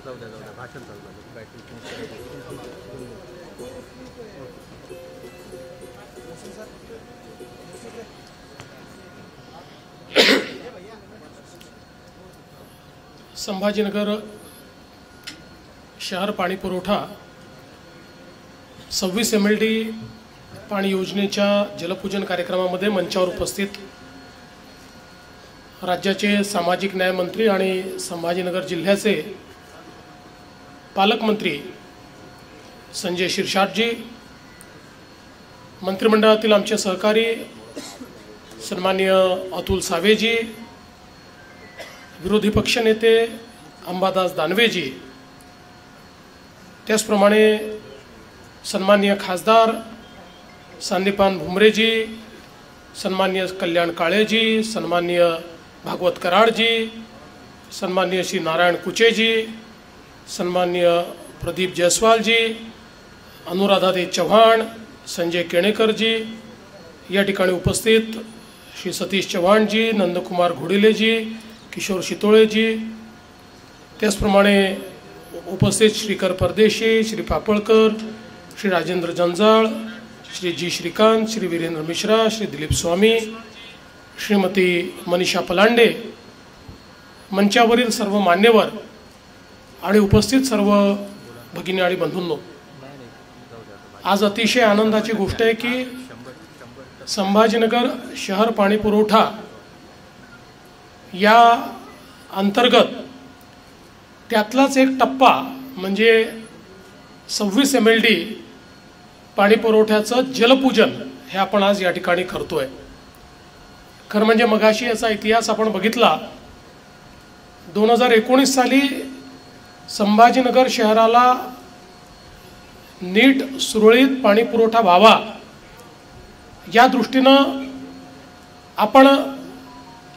भाषण संभाजीनगर शहर पाणी पुरवठा 26 MLD पाणी योजनेच्या जलपूजन कार्यक्रमामध्ये मंचावर उपस्थित राज्याचे सामाजिक न्याय मंत्री आणि संभाजीनगर जिल्ह्याचे पालकमंत्री संजय शिरसाटजी, मंत्रिमंडळातील आमचे सहकारी सन्माननीय अतुल सावेजी, विरोधी पक्षनेते अंबादास दानवेजी, त्याचप्रमाणे सन्माननीय खासदार संदीपान भुमरेजी, सन्माननीय कल्याण काळेजी, सन्माननीय भागवत कराडजी, सन्माननीय श्री नारायण कुचेजी, सन्माननीय प्रदीप जयस्वालजी, अनुराधाताई चव्हाण, संजय केणेकरजी, या ठिकाणी उपस्थित श्री सतीश चव्हाणजी, नंदकुमार घोडिलेजी, किशोर शितोळेजी, त्याचप्रमाणे उपस्थित श्रीकर परदेशी, श्री पापळकर, श्री राजेंद्र जंजाळ, श्री जी श्रीकांत, श्री वीरेंद्र मिश्रा, श्री दिलीप स्वामी, श्रीमती मनीषा पलांडे, मंचावरील सर्व मान्यवर आणि उपस्थित सर्व भगिनी आणि बंधूंनो, आज अतिशय आनंदाची गोष्ट आहे की संभाजीनगर शहर पाणी पुरवठा या अंतर्गत त्यातलाच एक टप्पा म्हणजे 26 MLD पाणी पुरवठ्याचं जलपूजन हे आपण आज या ठिकाणी करतोय। खरं म्हणजे मगाशी याचा इतिहास आपण बघितला, 2019 साली संभाजीनगर शहराला नीट सुरळीत पाणी पुरवठा व्हावा या दृष्टीनं आपण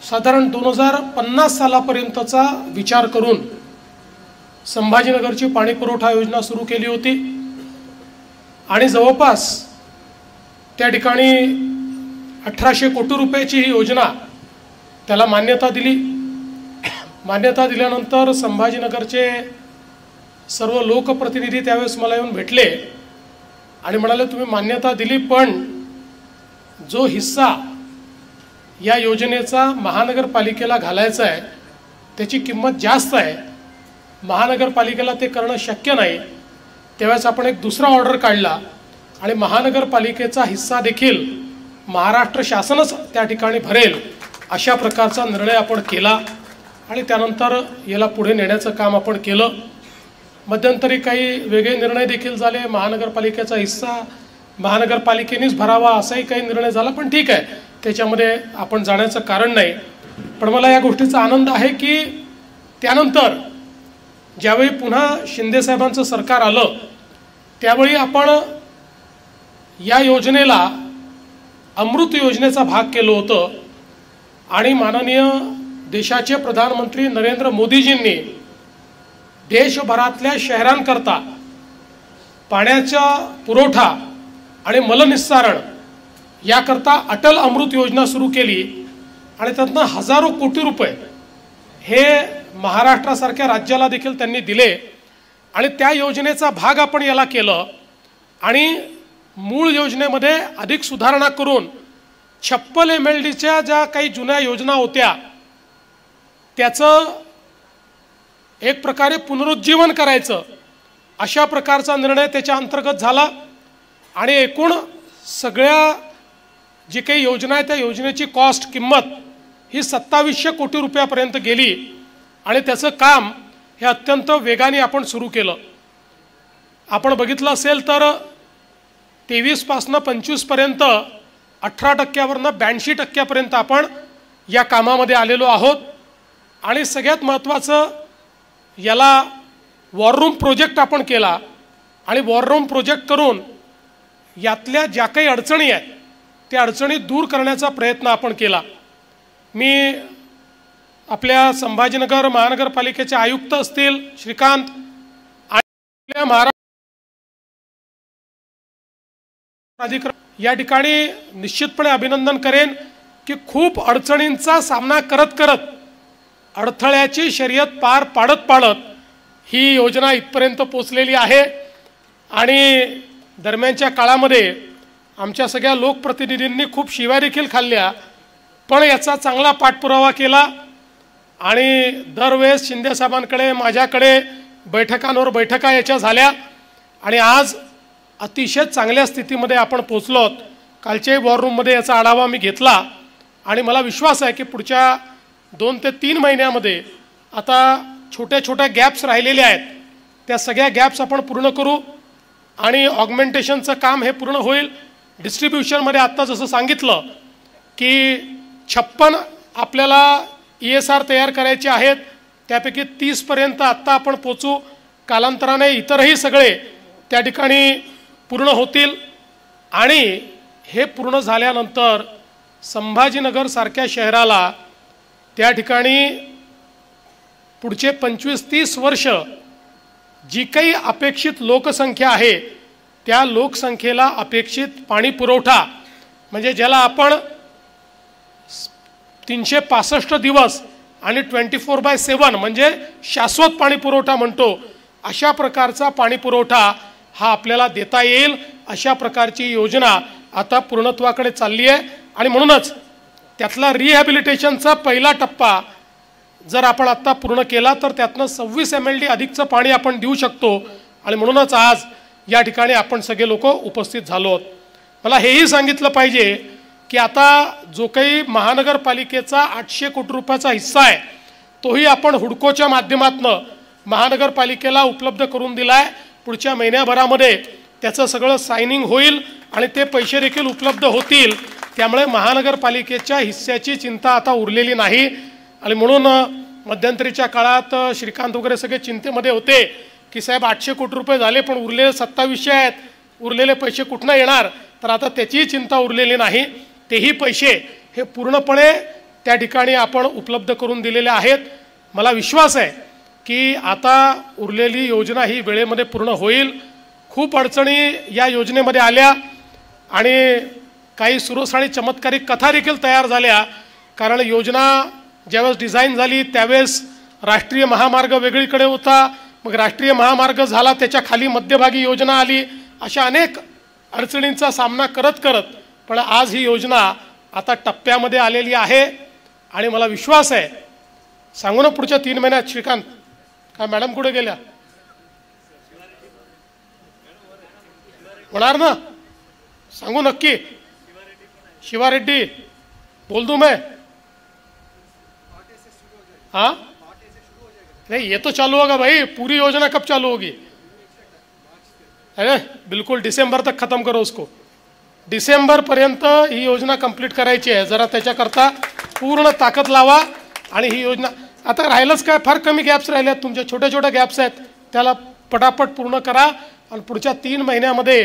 साधारण 2050 सालापर्यंतचा विचार करून संभाजीनगरची पाणी पुरवठा योजना सुरू केली होती आणि जवळपास त्या ठिकाणी 1800 कोटी रुपयाची ही योजना त्याला मान्यता दिली। मान्यता दिल्यानंतर संभाजीनगरचे सर्व लोकप्रतिनिधी त्यावेळेस मला येऊन भेटले आणि म्हणाले तुम्ही मान्यता दिली पण जो हिस्सा या योजनेचा महानगरपालिकेला घालायचा आहे त्याची किंमत जास्त आहे, महानगरपालिकेला ते करणं शक्य नाही। त्यावेळेस आपण एक दुसरा ऑर्डर काढला आणि महानगरपालिकेचा हिस्सा देखील महाराष्ट्र शासनच त्या ठिकाणी भरेल अशा प्रकारचा निर्णय आपण केला आणि त्यानंतर याला पुढे नेण्याचं काम आपण केलं। मध्यंतरी काही वेगळे निर्णय देखील झाले, महानगरपालिकेचा हिस्सा महानगरपालिकेनेच भरावा असाही काही निर्णय झाला, पण ठीक आहे, त्याच्यामध्ये आपण जाण्याचं कारण नाही। पण मला या गोष्टीचा आनंद आहे की त्यानंतर ज्यावेळी पुन्हा शिंदे साहेबांचं सरकार आलं त्यावेळी आपण या योजनेला अमृत योजनेचा भाग केलं होतं आणि माननीय देशाचे प्रधानमंत्री नरेंद्र मोदीजींनी देशभरातल्या शहरांकरता पाण्याचा पुरवठा आणि मलनिस्सारण याकरता अटल अमृत योजना सुरू केली आणि त्यातनं हजारो कोटी रुपये हे महाराष्ट्रासारख्या राज्याला देखील त्यांनी दिले आणि त्या योजनेचा भाग आपण याला केलं आणि मूळ योजनेमध्ये अधिक सुधारणा करून 56 MLDच्या ज्या काही जुन्या योजना होत्या त्याचं एक प्रकारे पुनरुज्जीवन करायचं अशा प्रकारचा निर्णय त्याच्या अंतर्गत झाला आणि एकूण सगळ्या जी काही योजना आहे त्या योजनेची कॉस्ट किंमत ही 2700 कोटी रुपयापर्यंत गेली आणि त्याचं काम हे अत्यंत वेगाने आपण सुरू केलं। आपण बघितलं असेल तर 23 पासून 25 पर्यंत 18% 82% आपण या कामामध्ये आलेलो आहोत आणि सगळ्यात महत्त्वाचं याला वॉर रूम प्रोजेक्ट आपण केला आणि वॉर रूम प्रोजेक्ट करून यातल्या ज्या काही अडचणी आहेत त्या अडचणी दूर करण्याचा प्रयत्न आपण केला। मी आपल्या संभाजीनगर महानगरपालिकेचे आयुक्त असतील श्रीकांत आणि आपल्या महाराष्ट्र प्राधिकरण या ठिकाणी निश्चितपणे अभिनंदन करेन की खूप अडचणींचा सामना करत करत अडथळ्याची शर्यत पार पाडत ही योजना इथपर्यंत पोचलेली आहे आणि दरम्यानच्या काळामध्ये आमच्या सगळ्या लोकप्रतिनिधींनी खूप शिव्या देखील खाल्ल्या, पण याचा चांगला पाठपुरावा केला आणि दरवेळेस शिंदेसाहेबांकडे माझ्याकडे बैठकांवर बैठका याच्या झाल्या आणि आज अतिशय चांगल्या स्थितीमध्ये आपण पोचलो आहोत। कालच्याही वॉर रूममध्ये याचा आढावा मी घेतला आणि मला विश्वास आहे की पुढच्या 2 ते 3 महिन्यामध्ये आता छोट्या छोट्या गॅप्स राहिलेल्या आहेत, त्या सगळ्या गॅप्स आपण पूर्ण करू आणि ऑगमेंटेशनचं काम हे पूर्ण होईल। डिस्ट्रीब्युशनमध्ये आत्ता जसं सांगितलं की 56 आपल्याला ESR तयार करायचे आहेत, त्यापैकी 30 पर्यंत आत्ता आपण पोचू, कालांतराने इतरही सगळे त्या ठिकाणी पूर्ण होतील आणि हे पूर्ण झाल्यानंतर संभाजीनगर सारख्या शहराला त्या ठिकाणी पुढचे 25-30 वर्ष जी काही अपेक्षित लोकसंख्या आहे त्या लोकसंख्येला अपेक्षित पाणी पुरवठा म्हणजे ज्याला आपण 365 दिवस आणि 24/7 म्हणजे शाश्वत पाणी पुरवठा म्हणतो, अशा प्रकारचा पाणी पुरवठा हा आपल्याला देता येईल अशा प्रकारची योजना आता पूर्णत्वाकडे चालली आहे आणि म्हणूनच त्यातला रिहॅबिलिटेशनचा पहिला टप्पा जर आपण आत्ता पूर्ण केला तर त्यातनं 26 MLD अधिकचं पाणी आपण देऊ शकतो आणि म्हणूनच आज या ठिकाणी आपण सगळे लोक उपस्थित झालो आहोत। मला हेही सांगितलं पाहिजे की आता जो काही महानगरपालिकेचा 800 कोटी रुपयाचा हिस्सा आहे तोही आपण हुडकोच्या माध्यमातून महानगरपालिकेला उपलब्ध करून दिला आहे। पुढच्या महिन्याभरामध्ये त्याचं सगळं सायनिंग होईल आणि ते पैसे देखील उपलब्ध होतील, त्यामुळे महानगरपालिकेच्या हिस्स्याची चिंता आता उरलेली नाही आणि म्हणून मध्यंतरीच्या काळात श्रीकांत वगैरे सगळे चिंतेमध्ये होते की साहेब 800 कोटी रुपये झाले पण उरलेले 2700 आहेत, उरलेले पैसे कुठनं येणार, तर आता त्याचीही चिंता उरलेली नाही, तेही पैसे हे पूर्णपणे त्या ठिकाणी आपण उपलब्ध करून दिलेले आहेत। मला विश्वास आहे की आता उरलेली योजना ही वेळेमध्ये पूर्ण होईल। खूप अडचणी या योजनेमध्ये आल्या आणि काही सुरस आणि चमत्कारिक कथा देखील तयार झाल्या, कारण योजना ज्यावेळेस डिझाईन झाली त्यावेळेस राष्ट्रीय महामार्ग वेगळीकडे होता, मग राष्ट्रीय महामार्ग झाला त्याच्या खाली मध्यभागी योजना आली, अशा अनेक अडचणींचा सामना करत करत पण आज ही योजना आता टप्प्यामध्ये आलेली आहे आणि मला विश्वास आहे, सांगू ना पुढच्या 3 महिन्यात श्रीकांत काय मॅडम कुठे गेल्या होणार ना, सांगू नक्की। शिवा रेड्डी बोल दूं मैं, हाँ नहीं ये तो चालू होगा भाई, पूरी योजना कब चालू होगी, है बिल्कुल दिसंबर तक खत्म करो उसको, डिसेंबर पर्यंत ही योजना कंप्लीट करायची आहे। जरा त्याच्याकरता पूर्ण ताकद लावा आणि ही योजना आता राहिलंच काय, फार कमी गॅप्स राहिले आहेत तुमच्या, छोट्या छोट्या गॅप्स आहेत, त्याला पटापट पूर्ण करा आणि पुढच्या 3 महिन्यामध्ये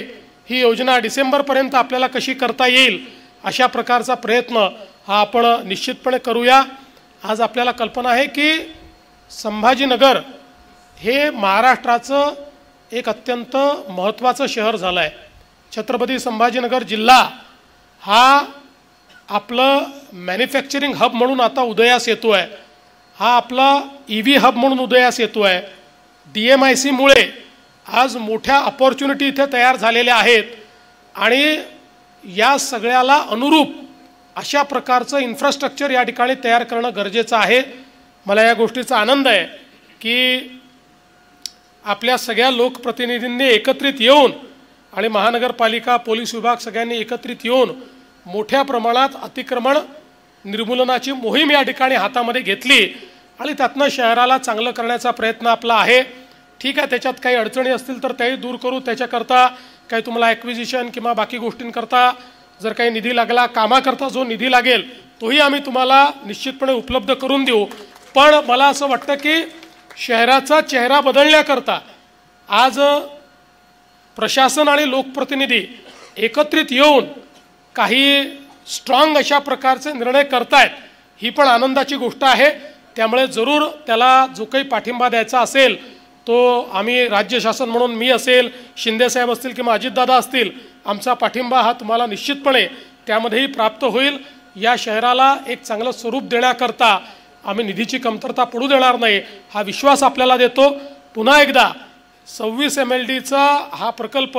ही योजना डिसेंबरपर्यंत आपल्याला कशी करता येईल अशा प्रकारचा प्रयत्न हा आपण निश्चितपणे करूया। आज आपल्याला कल्पना आहे की संभाजीनगर हे महाराष्ट्राचं एक अत्यंत महत्त्वाचं शहर झालं आहे। छत्रपती संभाजीनगर जिल्हा हा आपलं मॅन्युफॅक्चरिंग हब म्हणून आता उदयास येतो आहे, हा आपला EV हब म्हणून उदयास येतो आहे। DMIC मुळे आज मोठ्या अपॉर्च्युनिटी इथे तयार झालेल्या आहेत आणि या सगळ्याला अनुरूप अशा प्रकारचं इन्फ्रास्ट्रक्चर या ठिकाणी तयार करणं गरजेचं आहे। मला या गोष्टीचा आनंद आहे की आपल्या सगळ्या लोकप्रतिनिधींनी एकत्रित येऊन आणि महानगरपालिका पोलीस विभाग सगळ्यांनी एकत्रित येऊन मोठ्या प्रमाणात अतिक्रमण निर्मूलनाची मोहीम या ठिकाणी हातामध्ये घेतली आणि त्यातनं शहराला चांगलं करण्याचा प्रयत्न आपला आहे। ठीक आहे, त्याच्यात काही अडचणी असतील तर त्याही दूर करू, त्याच्याकरता काही तुम्हाला ॲक्विजिशन किंवा बाकी गोष्टींकरता जर काही निधी लागला, कामाकरता जो निधी लागेल तोही आम्ही तुम्हाला निश्चितपणे उपलब्ध करून देऊ। पण मला असं वाटतं की शहराचा चेहरा बदलण्याकरता आज प्रशासन आणि लोकप्रतिनिधी एकत्रित येऊन काही स्ट्रॉंग अशा प्रकारचे निर्णय करतायत, ही पण आनंदाची गोष्ट आहे। त्यामुळे जरूर त्याला जो काही पाठिंबा द्यायचा असेल तो आम्ही राज्य शासन म्हणून मी असेल, शिंदेसाहेब असतील किंवा अजितदादा असतील, आमचा पाठिंबा हा तुम्हाला निश्चितपणे त्यामध्येही प्राप्त होईल। या शहराला एक चांगलं स्वरूप देण्याकरता आम्ही निधीची कमतरता पडू देणार नाही हा विश्वास आपल्याला देतो। पुन्हा एकदा 26 MLDचा हा प्रकल्प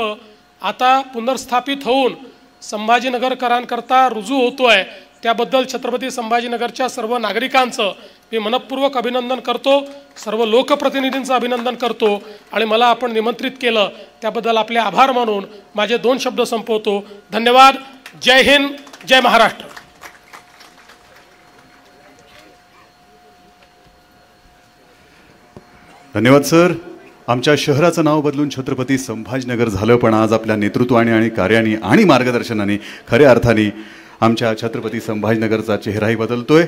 आता पुनर्स्थापित होऊन संभाजीनगरकरांकरता रुजू होतोय, त्याबद्दल छत्रपती संभाजीनगरच्या सर्व नागरिकांचं मी मनपूर्वक अभिनंदन करतो, सर्व लोकप्रतिनिधींचं अभिनंदन करतो आणि मला आपण निमंत्रित केलं त्याबद्दल आपले आभार मानून माझे 2 शब्द संपवतो. धन्यवाद. जय हिंद, जय महाराष्ट्र. धन्यवाद सर. आमच्या शहराचं नाव बदलून छत्रपती संभाजीनगर झालं, पण आज आपल्या नेतृत्वाने आणि कार्याने आणि मार्गदर्शनाने खऱ्या अर्थाने आमच्या छत्रपती संभाजीनगरचा चेहराही बदलतोय.